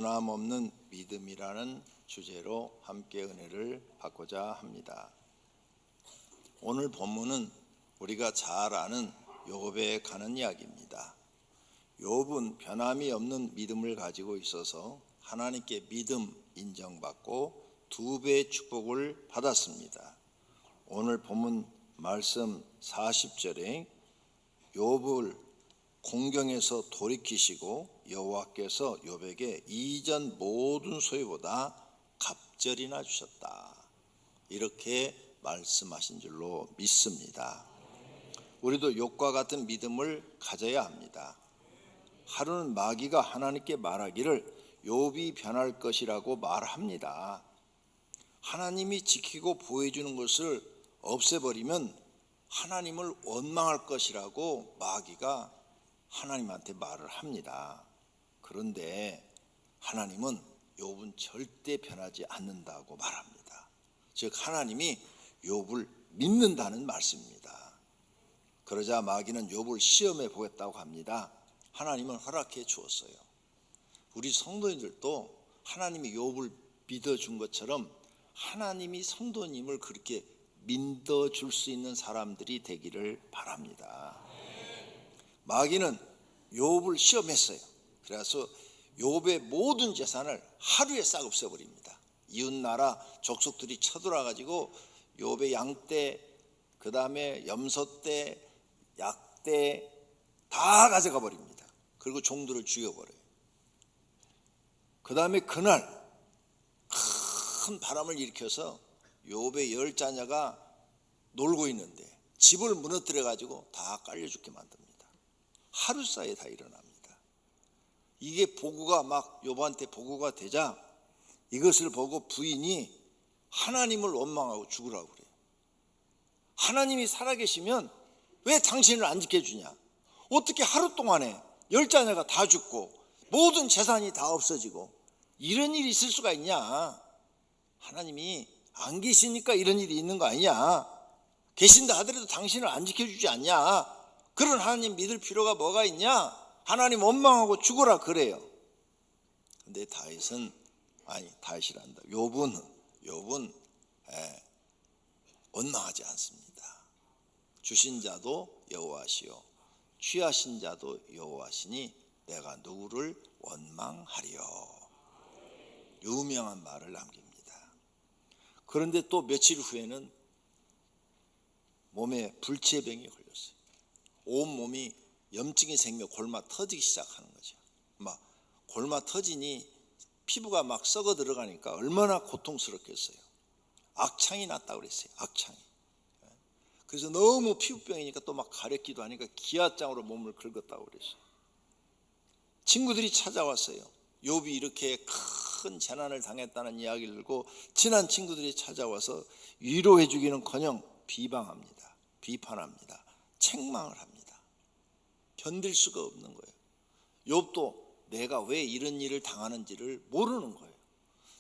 변함없는 믿음이라는 주제로 함께 은혜를 받고자 합니다. 오늘 본문은 우리가 잘 아는 욥에 관한 이야기입니다. 욥은 변함이 없는 믿음을 가지고 있어서 하나님께 믿음 인정받고 2배의 축복을 받았습니다. 오늘 본문 말씀 40절에 욥을 공경에서 돌이키시고 여호와께서 욥에게 이전 모든 소유보다 갑절이나 주셨다, 이렇게 말씀하신 줄로 믿습니다. 우리도 욥과 같은 믿음을 가져야 합니다. 하루는 마귀가 하나님께 말하기를 욥이 변할 것이라고 말합니다. 하나님이 지키고 보호해주는 것을 없애버리면 하나님을 원망할 것이라고 마귀가 하나님한테 말을 합니다. 그런데 하나님은 욥은 절대 변하지 않는다고 말합니다. 즉 하나님이 욥을 믿는다는 말씀입니다. 그러자 마귀는 욥을 시험해 보겠다고 합니다. 하나님은 허락해 주었어요. 우리 성도님들도 하나님이 욥을 믿어준 것처럼 하나님이 성도님을 그렇게 믿어줄 수 있는 사람들이 되기를 바랍니다. 마귀는 욥을 시험했어요. 그래서 욥의 모든 재산을 하루에 싹 없애버립니다. 이웃나라 족속들이 쳐들어와가지고 욥의 양떼, 그 다음에 염소떼, 약떼 다 가져가 버립니다. 그리고 종들을 죽여버려요. 그 다음에 그날 큰 바람을 일으켜서 욥의 10자녀가 놀고 있는데 집을 무너뜨려가지고 다 깔려 죽게 만듭니다. 하루 사이에 다 일어납니다. 이게 보고가 막 욥한테 보고가 되자 이것을 보고 부인이 하나님을 원망하고 죽으라고 그래요. 하나님이 살아계시면 왜 당신을 안 지켜주냐? 어떻게 하루 동안에 10자녀가 다 죽고 모든 재산이 다 없어지고 이런 일이 있을 수가 있냐? 하나님이 안 계시니까 이런 일이 있는 거 아니냐? 계신다 하더라도 당신을 안 지켜주지 않냐? 그런 하나님 믿을 필요가 뭐가 있냐? 하나님 원망하고 죽어라 그래요. 근데 다윗이란다. 욥은 원망하지 않습니다. 주신 자도 여호와시요 취하신 자도 여호와시니 내가 누구를 원망하리요. 유명한 말을 남깁니다. 그런데 또 며칠 후에는 몸에 불치병이 걸렸어요. 온몸이 염증이 생겨 골마 터지기 시작하는 거죠. 막 골마 터지니 피부가 막 썩어 들어가니까 얼마나 고통스럽겠어요. 악창이 났다고 그랬어요. 악창이. 그래서 너무 피부병이니까 또 막 가렵기도 하니까 기아장으로 몸을 긁었다고 그랬어요. 친구들이 찾아왔어요. 욥이 이렇게 큰 재난을 당했다는 이야기를 듣고 친한 친구들이 찾아와서 위로해 주기는커녕 비방합니다. 비판합니다. 책망을 합니다. 견딜 수가 없는 거예요. 욥도 내가 왜 이런 일을 당하는지를 모르는 거예요.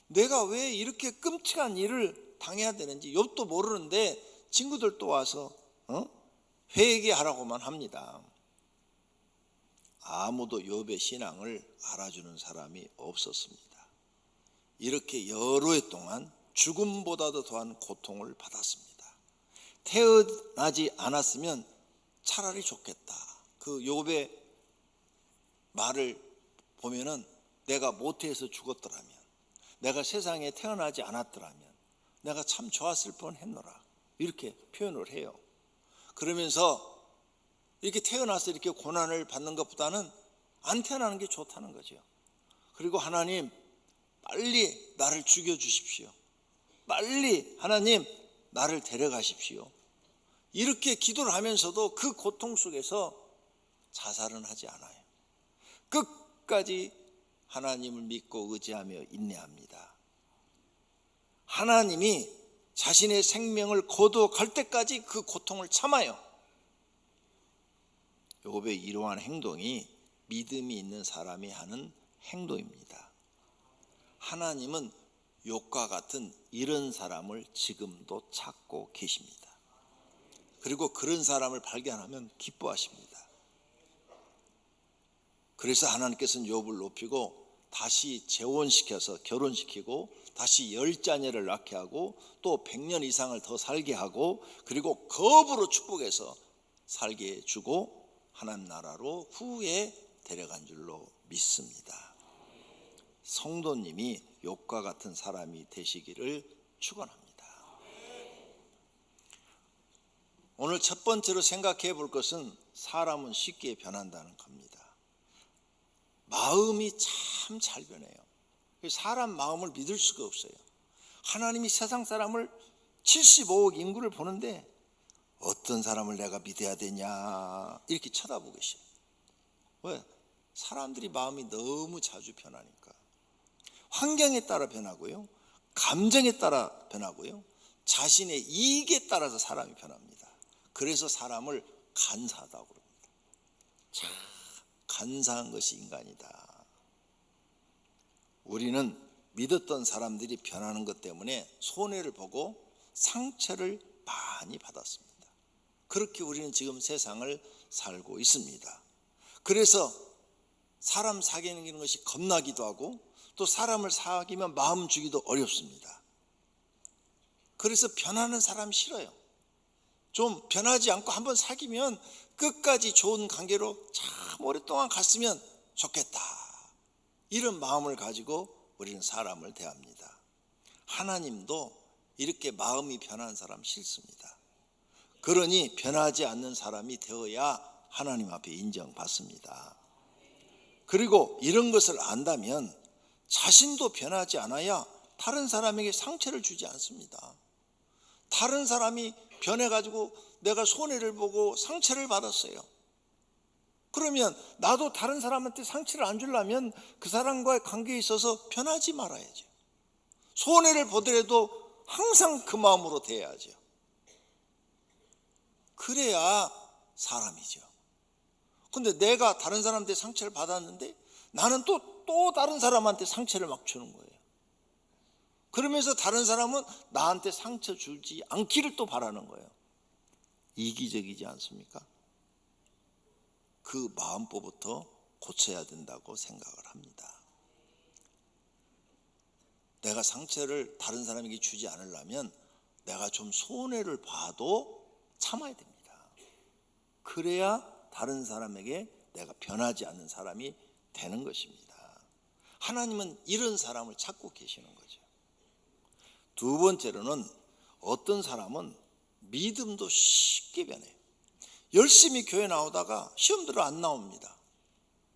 내가 왜 이렇게 끔찍한 일을 당해야 되는지 욥도 모르는데 친구들도 와서 회개하라고만 합니다. 아무도 욥의 신앙을 알아주는 사람이 없었습니다. 이렇게 여러 해 동안 죽음보다도 더한 고통을 받았습니다. 태어나지 않았으면 차라리 좋겠다. 그 욥의 말을 보면은 내가 모태에서 죽었더라면, 내가 세상에 태어나지 않았더라면 내가 참 좋았을 뻔했노라, 이렇게 표현을 해요. 그러면서 이렇게 태어나서 이렇게 고난을 받는 것보다는 안 태어나는 게 좋다는 거죠. 그리고 하나님 빨리 나를 죽여주십시오. 빨리 하나님 나를 데려가십시오. 이렇게 기도를 하면서도 그 고통 속에서 자살은 하지 않아요. 끝까지 하나님을 믿고 의지하며 인내합니다. 하나님이 자신의 생명을 거두어갈 때까지 그 고통을 참아요. 욥의 이러한 행동이 믿음이 있는 사람이 하는 행동입니다. 하나님은 욥과 같은 이런 사람을 지금도 찾고 계십니다. 그리고 그런 사람을 발견하면 기뻐하십니다. 그래서 하나님께서는 욥을 높이고 다시 재혼시켜서 결혼시키고 다시 10자녀를 낳게 하고 또 100년 이상을 더 살게 하고 그리고 겁으로 축복해서 살게 해주고 하나님 나라로 후에 데려간 줄로 믿습니다. 성도님이 욥과 같은 사람이 되시기를 축원합니다. 오늘 첫 번째로 생각해 볼 것은 사람은 쉽게 변한다는 겁니다. 마음이 참 잘 변해요. 사람 마음을 믿을 수가 없어요. 하나님이 세상 사람을 75억 인구를 보는데 어떤 사람을 내가 믿어야 되냐 이렇게 쳐다보고 계셔요. 왜? 사람들이 마음이 너무 자주 변하니까. 환경에 따라 변하고요, 감정에 따라 변하고요, 자신의 이익에 따라서 사람이 변합니다. 그래서 사람을 간사하다고 그럽니다. 참 간사한 것이 인간이다. 우리는 믿었던 사람들이 변하는 것 때문에 손해를 보고 상처를 많이 받았습니다. 그렇게 우리는 지금 세상을 살고 있습니다. 그래서 사람 사귀는 것이 겁나기도 하고 또 사람을 사귀면 마음 주기도 어렵습니다. 그래서 변하는 사람 싫어요. 좀 변하지 않고 한번 사귀면 끝까지 좋은 관계로 참 오랫동안 갔으면 좋겠다. 이런 마음을 가지고 우리는 사람을 대합니다. 하나님도 이렇게 마음이 변한 사람 싫습니다. 그러니 변하지 않는 사람이 되어야 하나님 앞에 인정받습니다. 그리고 이런 것을 안다면 자신도 변하지 않아야 다른 사람에게 상처를 주지 않습니다. 다른 사람이 변해가지고 내가 손해를 보고 상처를 받았어요. 그러면 나도 다른 사람한테 상처를 안 주려면 그 사람과의 관계에 있어서 변하지 말아야죠. 손해를 보더라도 항상 그 마음으로 대해야죠. 그래야 사람이죠. 근데 내가 다른 사람한테 상처를 받았는데 나는 또 다른 사람한테 상처를 막 주는 거예요. 그러면서 다른 사람은 나한테 상처 주지 않기를 또 바라는 거예요. 이기적이지 않습니까? 그 마음법부터 고쳐야 된다고 생각을 합니다. 내가 상처를 다른 사람에게 주지 않으려면 내가 좀 손해를 봐도 참아야 됩니다. 그래야 다른 사람에게 내가 변하지 않는 사람이 되는 것입니다. 하나님은 이런 사람을 찾고 계시는 거죠. 두 번째로는 어떤 사람은 믿음도 쉽게 변해요. 열심히 교회 나오다가 시험 들어 안 나옵니다.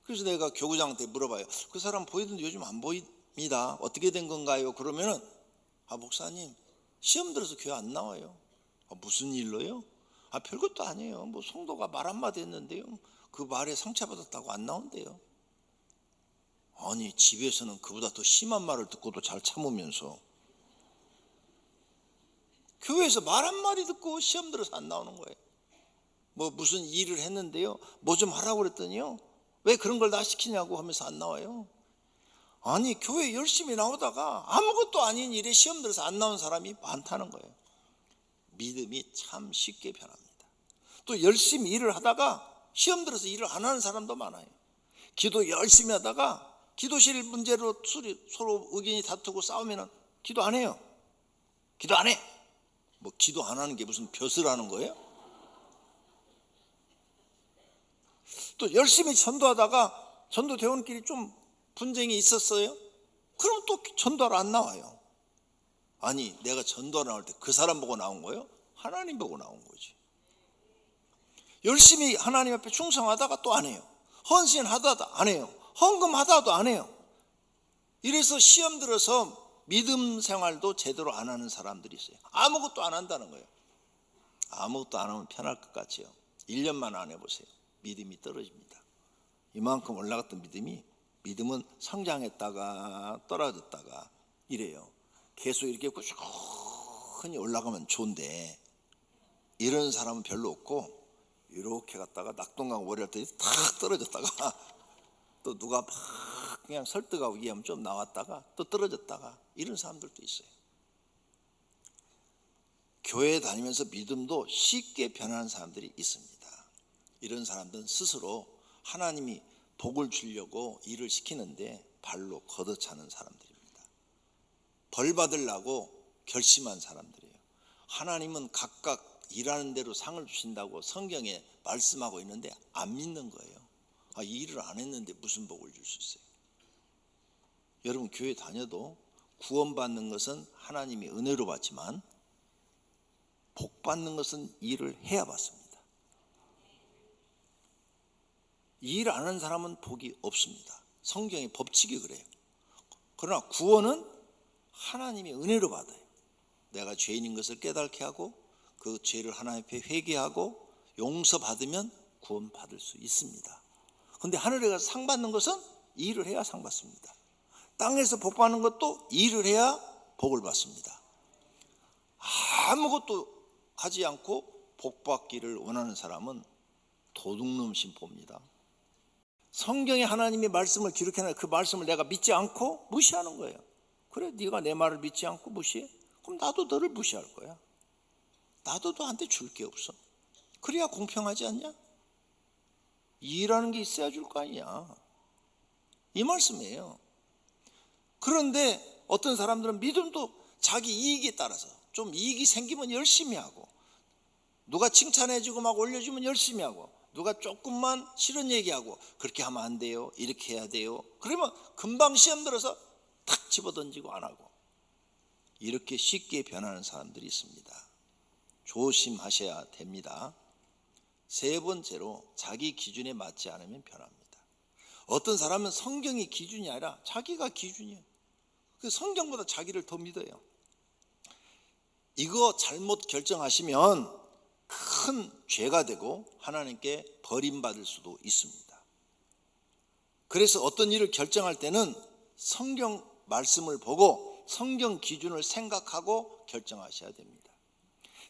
그래서 내가 교구장한테 물어봐요. 그 사람 보이던데 요즘 안 보입니다. 어떻게 된 건가요? 그러면은 목사님 시험 들어서 교회 안 나와요. 무슨 일로요? 별것도 아니에요. 뭐 성도가 말 한마디 했는데요, 그 말에 상처받았다고 안 나온대요. 아니 집에서는 그보다 더 심한 말을 듣고도 잘 참으면서 교회에서 말 한마디 듣고 시험 들어서 안 나오는 거예요. 뭐 무슨 일을 했는데요, 뭐 좀 하라고 그랬더니요, 왜 그런 걸 나 시키냐고 하면서 안 나와요. 아니 교회 열심히 나오다가 아무것도 아닌 일에 시험 들어서 안 나온 사람이 많다는 거예요. 믿음이 참 쉽게 변합니다. 또 열심히 일을 하다가 시험 들어서 일을 안 하는 사람도 많아요. 기도 열심히 하다가 기도실 문제로 서로 의견이 다투고 싸우면 기도 안 해요. 기도 안 해. 뭐 기도 안 하는 게 무슨 벼슬 하는 거예요? 또 열심히 전도하다가 전도대원끼리 좀 분쟁이 있었어요. 그럼 또 전도하러 안 나와요. 아니 내가 전도하러 나올 때 그 사람 보고 나온 거예요? 하나님 보고 나온 거지. 열심히 하나님 앞에 충성하다가 또 안 해요. 헌신하다도 안 해요. 헌금하다도 안 해요. 이래서 시험 들어서 믿음 생활도 제대로 안 하는 사람들이 있어요. 아무것도 안 한다는 거예요. 아무것도 안 하면 편할 것 같지요. 1년만 안 해보세요. 믿음이 떨어집니다. 이만큼 올라갔던 믿음은 성장했다가 떨어졌다가 이래요. 계속 이렇게 꾸준히 올라가면 좋은데 이런 사람은 별로 없고, 이렇게 갔다가 낙동강 오래 할 때 탁 떨어졌다가 또 누가 막 그냥 설득하고 얘기하면 좀 나왔다가 또 떨어졌다가 이런 사람들도 있어요. 교회 다니면서 믿음도 쉽게 변하는 사람들이 있습니다. 이런 사람들은 스스로 하나님이 복을 주려고 일을 시키는데 발로 걷어차는 사람들입니다. 벌 받으려고 결심한 사람들이에요. 하나님은 각각 일하는 대로 상을 주신다고 성경에 말씀하고 있는데 안 믿는 거예요. 이 일을 안 했는데 무슨 복을 줄 수 있어요? 여러분, 교회 다녀도 구원받는 것은 하나님이 은혜로 받지만 복 받는 것은 일을 해야 받습니다. 일 안 하는 사람은 복이 없습니다. 성경의 법칙이 그래요. 그러나 구원은 하나님이 은혜로 받아요. 내가 죄인인 것을 깨닫게 하고 그 죄를 하나님 앞에 회개하고 용서받으면 구원받을 수 있습니다. 그런데 하늘에 가서 상 받는 것은 일을 해야 상 받습니다. 땅에서 복 받는 것도 일을 해야 복을 받습니다. 아무것도 하지 않고 복 받기를 원하는 사람은 도둑놈 심보입니다. 성경에 하나님의 말씀을 기록해놔 그 말씀을 내가 믿지 않고 무시하는 거예요. 그래, 네가 내 말을 믿지 않고 무시해? 그럼 나도 너를 무시할 거야. 나도 너한테 줄 게 없어. 그래야 공평하지 않냐? 일하는 게 있어야 줄 거 아니야. 이 말씀이에요. 그런데 어떤 사람들은 믿음도 자기 이익에 따라서 좀 이익이 생기면 열심히 하고, 누가 칭찬해주고 막 올려주면 열심히 하고, 누가 조금만 싫은 얘기하고 그렇게 하면 안 돼요, 이렇게 해야 돼요. 그러면 금방 시험 들어서 탁 집어던지고 안 하고, 이렇게 쉽게 변하는 사람들이 있습니다. 조심하셔야 됩니다. 세 번째로, 자기 기준에 맞지 않으면 변합니다. 어떤 사람은 성경이 기준이 아니라 자기가 기준이에요. 성경보다 자기를 더 믿어요. 이거 잘못 결정하시면 큰 죄가 되고 하나님께 버림받을 수도 있습니다. 그래서 어떤 일을 결정할 때는 성경 말씀을 보고 성경 기준을 생각하고 결정하셔야 됩니다.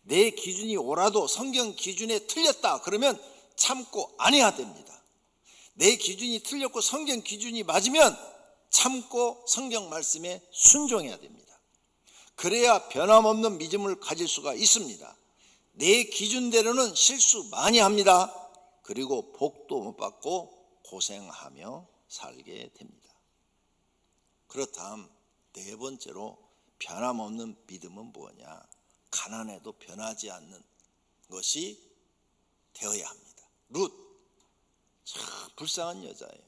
내 기준이 옳아도 성경 기준에 틀렸다 그러면 참고 안 해야 됩니다. 내 기준이 틀렸고 성경 기준이 맞으면 참고 성경 말씀에 순종해야 됩니다. 그래야 변함없는 믿음을 가질 수가 있습니다. 내 기준대로는 실수 많이 합니다. 그리고 복도 못 받고 고생하며 살게 됩니다. 그렇다면 네 번째로, 변함없는 믿음은 뭐냐? 가난해도 변하지 않는 것이 되어야 합니다. 룻, 참 불쌍한 여자예요.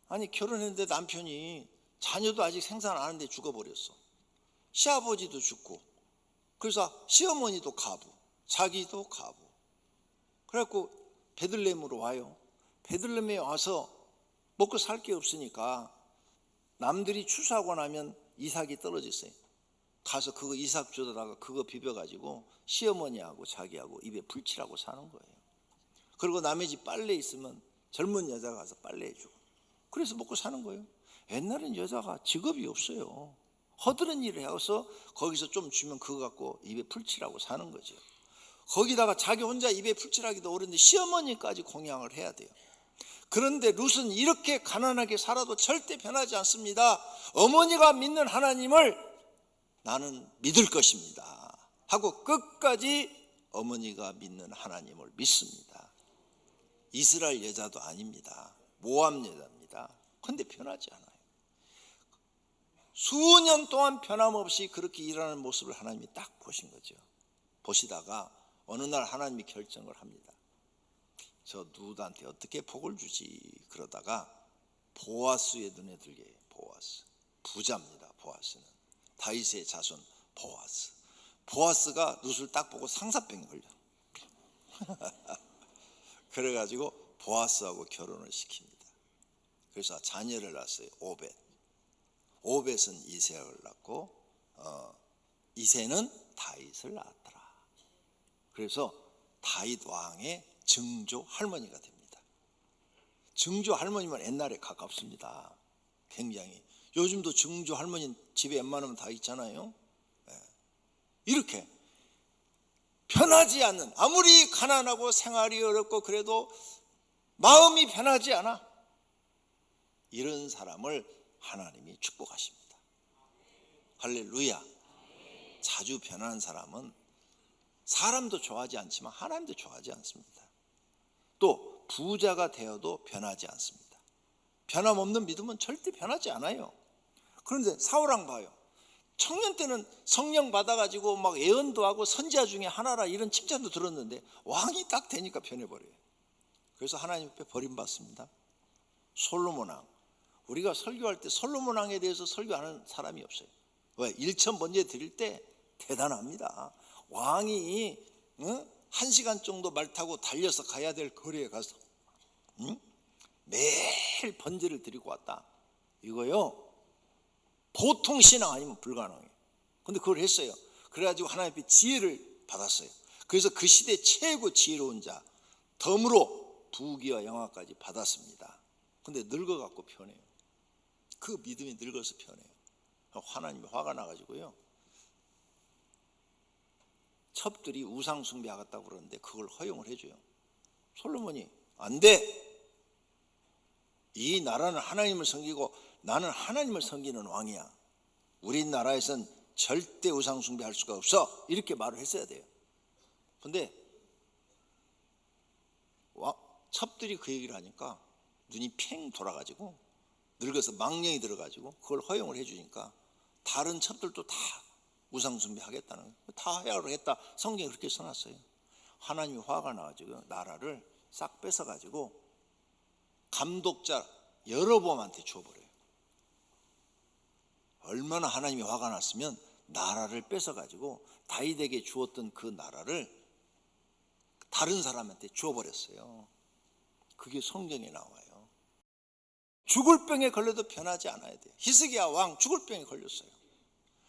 아니, 결혼했는데 남편이 자녀도 아직 생산 안 하는데 죽어버렸어. 시아버지도 죽고, 그래서 시어머니도 가부, 자기도 가부. 그래갖고 베들레헴으로 와요. 베들레헴에 와서 먹고 살 게 없으니까 남들이 추수하고 나면 이삭이 떨어졌어요. 가서 그거 이삭 주다가 그거 비벼가지고 시어머니하고 자기하고 입에 풀칠하고 사는 거예요. 그리고 남의 집 빨래 있으면 젊은 여자가 가서 빨래 해주고, 그래서 먹고 사는 거예요. 옛날엔 여자가 직업이 없어요. 허드렛 일을 해서 거기서 좀 주면 그거 갖고 입에 풀칠하고 사는 거죠. 거기다가 자기 혼자 입에 풀칠하기도 어려운데 시어머니까지 공양을 해야 돼요. 그런데 룻은 이렇게 가난하게 살아도 절대 변하지 않습니다. 어머니가 믿는 하나님을 나는 믿을 것입니다 하고 끝까지 어머니가 믿는 하나님을 믿습니다. 이스라엘 여자도 아닙니다. 모압 여자입니다. 그런데 변하지 않아요. 수년 동안 변함없이 그렇게 일하는 모습을 하나님이 딱 보신 거죠. 보시다가 어느 날 하나님이 결정을 합니다. 저 누구한테 어떻게 복을 주지? 그러다가 보아스의 눈에 들게 해요. 보아스, 부자입니다. 보아스는 다윗의 자손 보아스. 보아스가 룻을 딱 보고 상사병이 걸려. 그래가지고 보아스하고 결혼을 시킵니다. 그래서 자녀를 낳았어요. 오벳. 오벳은 이새를 낳고 이새는 다윗을 낳았더라. 그래서 다윗 왕의 증조 할머니가 됩니다. 증조 할머니면 옛날에 가깝습니다. 굉장히. 요즘도 증조 할머니 집에 웬만하면 다 있잖아요. 이렇게 변하지 않는, 아무리 가난하고 생활이 어렵고 그래도 마음이 변하지 않아, 이런 사람을 하나님이 축복하십니다. 할렐루야. 자주 변하는 사람은 사람도 좋아하지 않지만 하나님도 좋아하지 않습니다. 또 부자가 되어도 변하지 않습니다. 변함없는 믿음은 절대 변하지 않아요. 그런데 사울왕 봐요. 청년 때는 성령 받아가지고 막 예언도 하고 선지자 중에 하나라 이런 칭찬도 들었는데 왕이 딱 되니까 변해버려요. 그래서 하나님 앞에 버림받습니다. 솔로몬 왕, 우리가 설교할 때 솔로몬 왕에 대해서 설교하는 사람이 없어요. 왜? 일천 번제 드릴 때 대단합니다. 왕이 1시간 정도 말 타고 달려서 가야 될 거리에 가서 매일 번제를 드리고 왔다. 이거요 보통 신앙 아니면 불가능해요. 근데 그걸 했어요. 그래가지고 하나님 앞에 지혜를 받았어요. 그래서 그 시대 최고 지혜로운 자 덤으로 부귀와 영화까지 받았습니다. 근데 늙어갖고 편해요. 그 믿음이 늙어서 편해요. 하나님이 화가 나가지고요, 첩들이 우상 숭배하겠다고 그러는데 그걸 허용을 해줘요. 솔로몬이 안 돼, 이 나라는 하나님을 섬기고 나는 하나님을 섬기는 왕이야, 우리나라에선 절대 우상 숭배할 수가 없어, 이렇게 말을 했어야 돼요. 근데 첩들이 그 얘기를 하니까 눈이 팽 돌아가지고 늙어서 망령이 들어가지고 그걸 허용을 해주니까 다른 첩들도 다 우상 숭배하겠다는 거예요. 다 하겠다, 성경에 그렇게 써놨어요. 하나님이 화가 나가지고 나라를 싹 뺏어가지고 감독자 여로보암한테 줘버려요. 얼마나 하나님이 화가 났으면 나라를 뺏어가지고 다윗에게 주었던 그 나라를 다른 사람한테 줘버렸어요. 그게 성경에 나와요. 죽을 병에 걸려도 변하지 않아야 돼요. 히스기야 왕 죽을 병에 걸렸어요.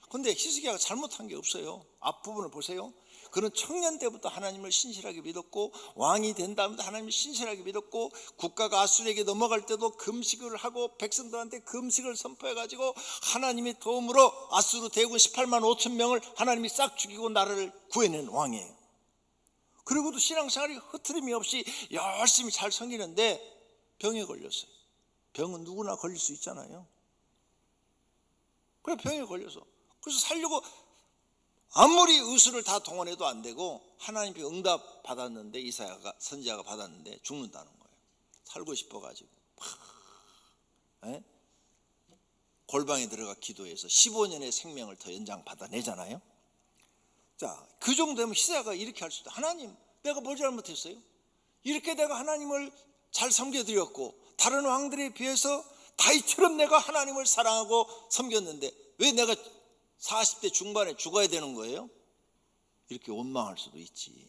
근데 히스기야가 잘못한 게 없어요. 앞부분을 보세요. 그는 청년 때부터 하나님을 신실하게 믿었고 왕이 된 다음부터 하나님을 신실하게 믿었고 국가가 아수르에게 넘어갈 때도 금식을 하고 백성들한테 금식을 선포해가지고 하나님의 도움으로 아수르 대군 18만 5천 명을 하나님이 싹 죽이고 나라를 구해낸 왕이에요. 그리고도 신앙생활이 흐트림이 없이 열심히 잘 섬기는데 병에 걸렸어요. 병은 누구나 걸릴 수 있잖아요. 그래 병에 걸려서 그래서 살려고 아무리 의술을 다 동원해도 안 되고 하나님께 응답 받았는데, 이사야가 선지자가 받았는데 죽는다는 거예요. 살고 싶어가지고 골방에 들어가 기도해서 15년의 생명을 더 연장 받아내잖아요. 자, 그 정도면 히스기야가 이렇게 할 수도, 하나님 내가 뭘 잘못했어요? 이렇게 내가 하나님을 잘 섬겨드렸고 다른 왕들에 비해서 다윗처럼 내가 하나님을 사랑하고 섬겼는데 왜 내가 40대 중반에 죽어야 되는 거예요? 이렇게 원망할 수도 있지.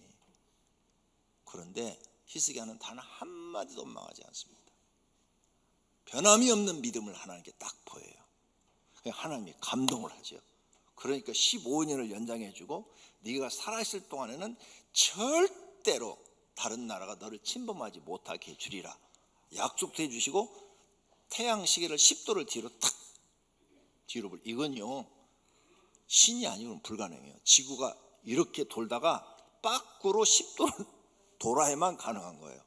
그런데 히스기야는 단 한마디도 원망하지 않습니다. 변함이 없는 믿음을 하나님께 딱 보여요. 하나님이 감동을 하죠. 그러니까 15년을 연장해 주고 네가 살아있을 동안에는 절대로 다른 나라가 너를 침범하지 못하게 해주리라 약속도 해주시고, 태양 시계를 10도를 뒤로 탁 뒤로, 이건요 신이 아니면 불가능해요. 지구가 이렇게 돌다가 밖으로 10도를 돌아야만 가능한 거예요.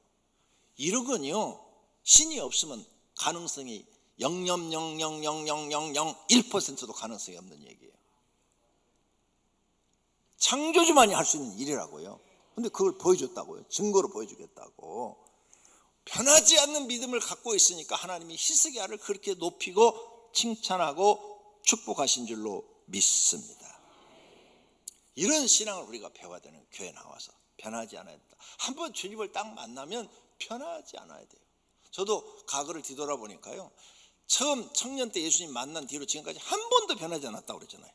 이런 건요 신이 없으면 가능성이 0.0000001%도 가능성이 없는 얘기예요. 창조주만이 할 수 있는 일이라고요. 근데 그걸 보여줬다고요. 증거로 보여주겠다고. 변하지 않는 믿음을 갖고 있으니까 하나님이 히스기야를 그렇게 높이고 칭찬하고 축복하신 줄로 믿습니다. 이런 신앙을 우리가 배워야 되는, 교회 나와서 변하지 않아야 된다. 한번 주님을 딱 만나면 변하지 않아야 돼요. 저도 과거를 뒤돌아보니까요, 처음 청년 때 예수님 만난 뒤로 지금까지 한 번도 변하지 않았다고 그랬잖아요.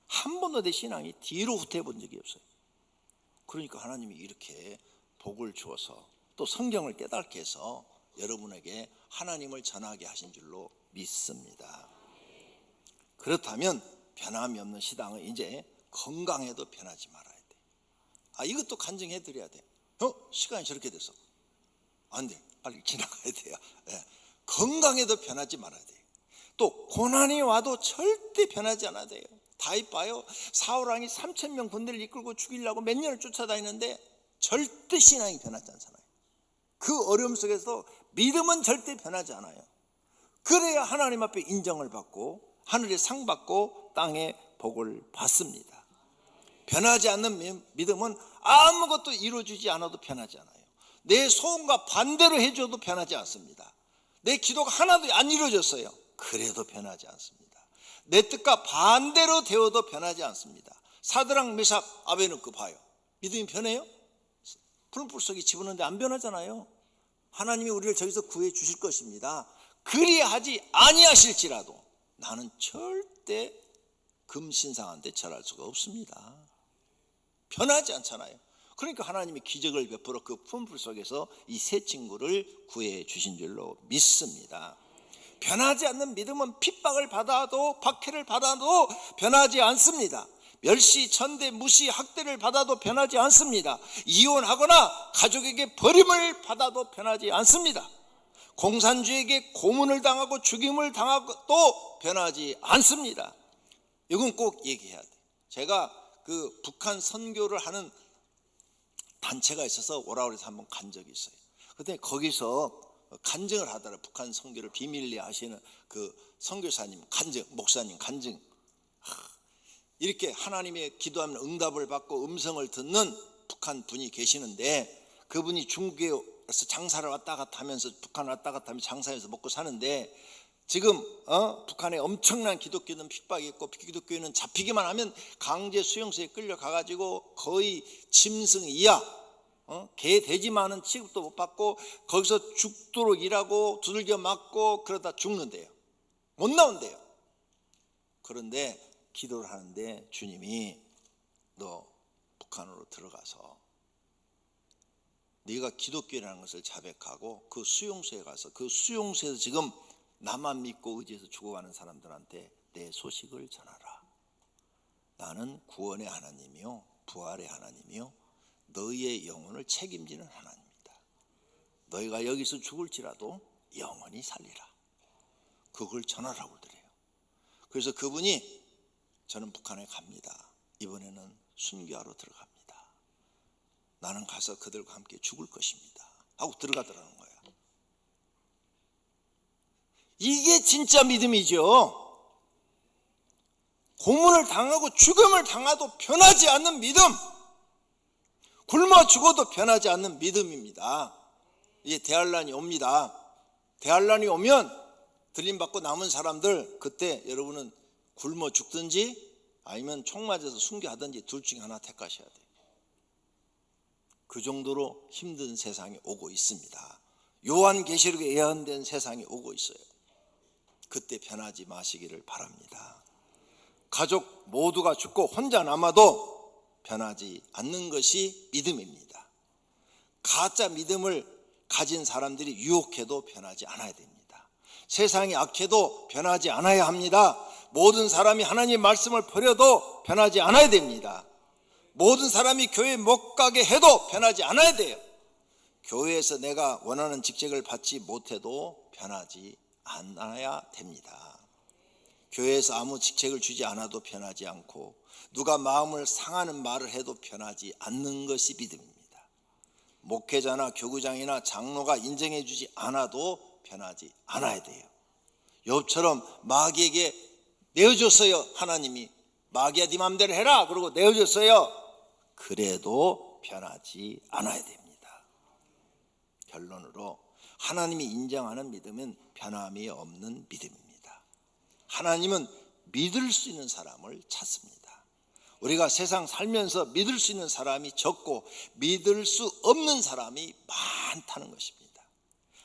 한 번도 내 신앙이 뒤로 후퇴해 본 적이 없어요. 그러니까 하나님이 이렇게 복을 주어서 또 성경을 깨닫게 해서 여러분에게 하나님을 전하게 하신 줄로 믿습니다. 그렇다면 변함이 없는 신앙은 이제 건강해도 변하지 말아야 돼. 이것도 간증해 드려야 돼. 시간이 저렇게 돼서 안 돼, 빨리 지나가야 돼요. 건강해도 변하지 말아야 돼요. 또 고난이 와도 절대 변하지 않아야 돼요. 다윗 봐요. 사울왕이 3,000명 군대를 이끌고 죽이려고 몇 년을 쫓아다니는데 절대 신앙이 변하지 않잖아요. 그 어려움 속에서 믿음은 절대 변하지 않아요. 그래야 하나님 앞에 인정을 받고 하늘의 상 받고 땅의 복을 받습니다. 변하지 않는 믿음은 아무것도 이루어지지 않아도 변하지 않아요. 내 소원과 반대로 해줘도 변하지 않습니다. 내 기도가 하나도 안 이루어졌어요. 그래도 변하지 않습니다. 내 뜻과 반대로 되어도 변하지 않습니다. 사드락 메삭 아베느고 봐요. 믿음이 변해요? 풀불 속에 집어넣는데 안 변하잖아요. 하나님이 우리를 저기서 구해 주실 것입니다. 그리하지 아니하실지라도 나는 절대 금신상한테 절할 수가 없습니다. 변하지 않잖아요. 그러니까 하나님이 기적을 베풀어 그 풀불 속에서 이 세 친구를 구해 주신 줄로 믿습니다. 변하지 않는 믿음은 핍박을 받아도 박해를 받아도 변하지 않습니다. 멸시, 천대, 무시, 학대를 받아도 변하지 않습니다. 이혼하거나 가족에게 버림을 받아도 변하지 않습니다. 공산주의에게 고문을 당하고 죽임을 당하고도 변하지 않습니다. 이건 꼭 얘기해야 돼요. 제가 그 북한 선교를 하는 단체가 있어서 오라고 해서 한번 간 적이 있어요. 그때 거기서 간증을 하더라. 북한 선교를 비밀리에 하시는 그 선교사님 간증, 목사님 간증. 이렇게 하나님의 기도하면 응답을 받고 음성을 듣는 북한 분이 계시는데, 그분이 중국에서 장사를 왔다 갔다 하면서 북한 왔다 갔다 하면서 장사해서 먹고 사는데, 지금 북한에 엄청난 기독교는 핍박이 있고 기독교인은 잡히기만 하면 강제 수용소에 끌려가가지고 거의 짐승 이하, 개 돼지만은 취급도 못 받고 거기서 죽도록 일하고 두들겨 맞고 그러다 죽는데요. 못 나온대요. 그런데 기도를 하는데 주님이 너 북한으로 들어가서 네가 기독교라는 것을 자백하고 그 수용소에 가서 그 수용소에서 지금 나만 믿고 의지해서 죽어가는 사람들한테 내 소식을 전하라. 나는 구원의 하나님이요 부활의 하나님이요 너희의 영혼을 책임지는 하나님이다. 너희가 여기서 죽을지라도 영원히 살리라. 그걸 전하라고 그래요. 그래서 그분이 저는 북한에 갑니다. 이번에는 순교하러 들어갑니다. 나는 가서 그들과 함께 죽을 것입니다. 하고 들어가더라는 거예요. 이게 진짜 믿음이죠. 고문을 당하고 죽음을 당해도 변하지 않는 믿음, 굶어 죽어도 변하지 않는 믿음입니다. 이제 대환란이 옵니다. 대환란이 오면 들림받고 남은 사람들, 그때 여러분은 굶어 죽든지 아니면 총 맞아서 순교하든지 둘 중에 하나 택하셔야 돼요. 그 정도로 힘든 세상이 오고 있습니다. 요한계시록에 예언된 세상이 오고 있어요. 그때 변하지 마시기를 바랍니다. 가족 모두가 죽고 혼자 남아도 변하지 않는 것이 믿음입니다. 가짜 믿음을 가진 사람들이 유혹해도 변하지 않아야 됩니다. 세상이 악해도 변하지 않아야 합니다. 모든 사람이 하나님의 말씀을 버려도 변하지 않아야 됩니다. 모든 사람이 교회 못 가게 해도 변하지 않아야 돼요. 교회에서 내가 원하는 직책을 받지 못해도 변하지 않아야 됩니다. 교회에서 아무 직책을 주지 않아도 변하지 않고 누가 마음을 상하는 말을 해도 변하지 않는 것이 믿음입니다. 목회자나 교구장이나 장로가 인정해 주지 않아도 변하지 않아야 돼요. 욥처럼 마귀에게 내어줬어요. 하나님이 마귀야 네 맘대로 해라 그러고 내어줬어요. 그래도 변하지 않아야 됩니다. 결론으로 하나님이 인정하는 믿음은 변함이 없는 믿음입니다. 하나님은 믿을 수 있는 사람을 찾습니다. 우리가 세상 살면서 믿을 수 있는 사람이 적고 믿을 수 없는 사람이 많다는 것입니다.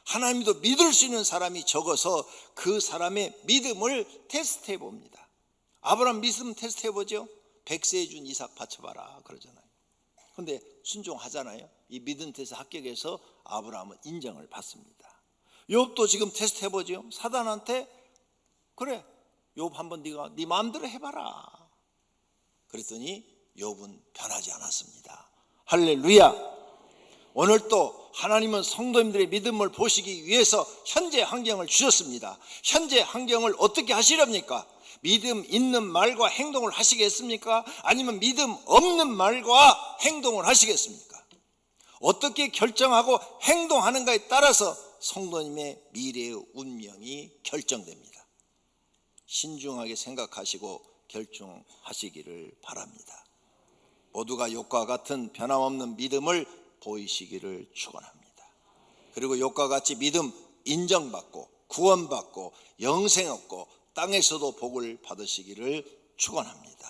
하나님도 믿을 수 있는 사람이 적어서 그 사람의 믿음을 테스트해 봅니다. 아브라함 믿음 테스트해 보죠. 100세에 준 이삭 바쳐봐라 그러잖아요. 그런데 순종하잖아요. 이 믿음 테스트 합격해서 아브라함은 인정을 받습니다. 욥도 지금 테스트 해보죠. 사단한테 그래 욥 한번 네가 네 마음대로 해봐라 그랬더니 욥은 변하지 않았습니다. 할렐루야. 오늘 또 하나님은 성도님들의 믿음을 보시기 위해서 현재 환경을 주셨습니다. 현재 환경을 어떻게 하시렵니까? 믿음 있는 말과 행동을 하시겠습니까? 아니면 믿음 없는 말과 행동을 하시겠습니까? 어떻게 결정하고 행동하는가에 따라서 성도님의 미래의 운명이 결정됩니다. 신중하게 생각하시고 결정하시기를 바랍니다. 모두가 욥과 같은 변함없는 믿음을 보이시기를 축원합니다. 그리고 욥과 같이 믿음 인정받고 구원받고 영생 얻고 땅에서도 복을 받으시기를 축원합니다.